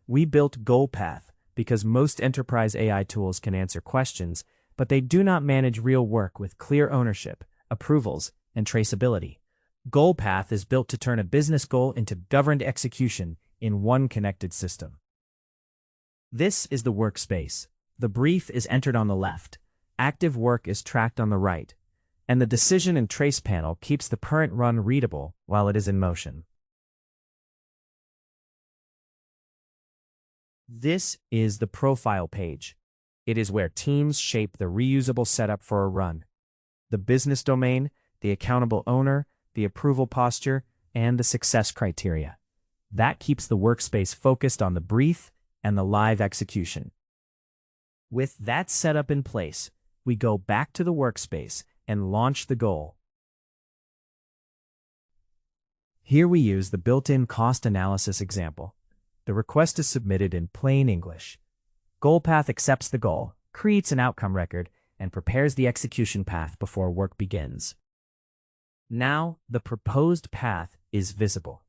We built GoalPath because most enterprise AI tools can answer questions, but they do not manage real work with clear ownership, approvals, and traceability. GoalPath is built to turn a business goal into governed execution in one connected system. This is the workspace. The brief is entered on the left, active work is tracked on the right, and the decision and trace panel keeps the current run readable while it is in motion. This is the profile page. It is where teams shape the reusable setup for a run. The business domain, the accountable owner, the approval posture, and the success criteria. That keeps the workspace focused on the brief and the live execution. With that setup in place, we go back to the workspace and launch the goal. Here we use the built-in cost analysis example. The request is submitted in plain English. GoalPath accepts the goal, creates an outcome record, and prepares the execution path before work begins. Now, the proposed path is visible.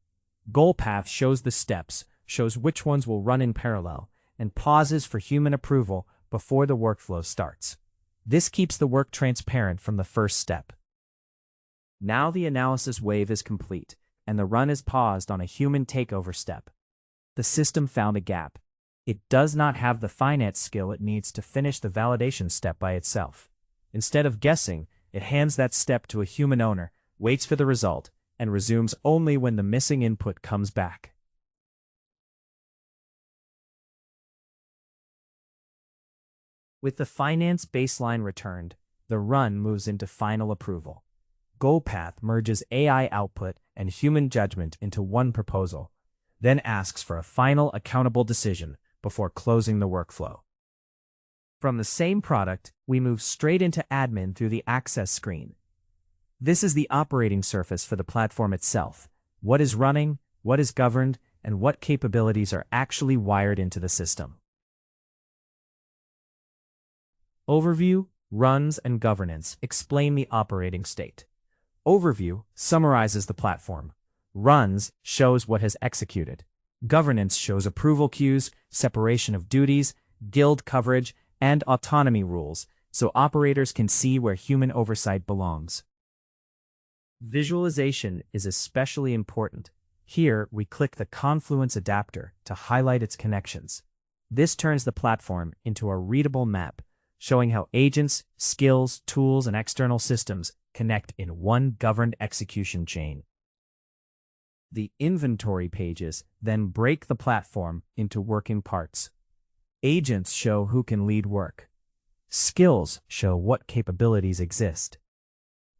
GoalPath shows the steps, shows which ones will run in parallel, and pauses for human approval before the workflow starts. This keeps the work transparent from the first step. Now the analysis wave is complete, and the run is paused on a human takeover step. The system found a gap. It does not have the finance skill it needs to finish the validation step by itself. Instead of guessing, it hands that step to a human owner, waits for the result, and resumes only when the missing input comes back. With the finance baseline returned, the run moves into final approval. GoalPath merges AI output and human judgment into one proposal, then asks for a final accountable decision before closing the workflow. From the same product, we move straight into admin through the access screen. This is the operating surface for the platform itself. What is running, what is governed, and what capabilities are actually wired into the system. Overview, runs, and governance explain the operating state. Overview summarizes the platform. Runs shows what has executed. Governance shows approval queues, separation of duties, guild coverage, and autonomy rules, so operators can see where human oversight belongs. Visualization is especially important. Here, we click the Confluence adapter to highlight its connections. This turns the platform into a readable map, showing how agents, skills, tools, and external systems connect in one governed execution chain. The inventory pages then break the platform into working parts. Agents show who can lead work. Skills show what capabilities exist.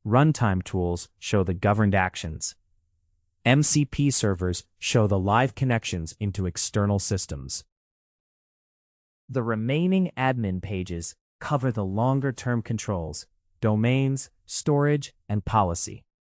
Runtime tools show the governed actions. MCP servers show the live connections into external systems. The remaining admin pages cover the longer-term controls, domains, storage, and policy.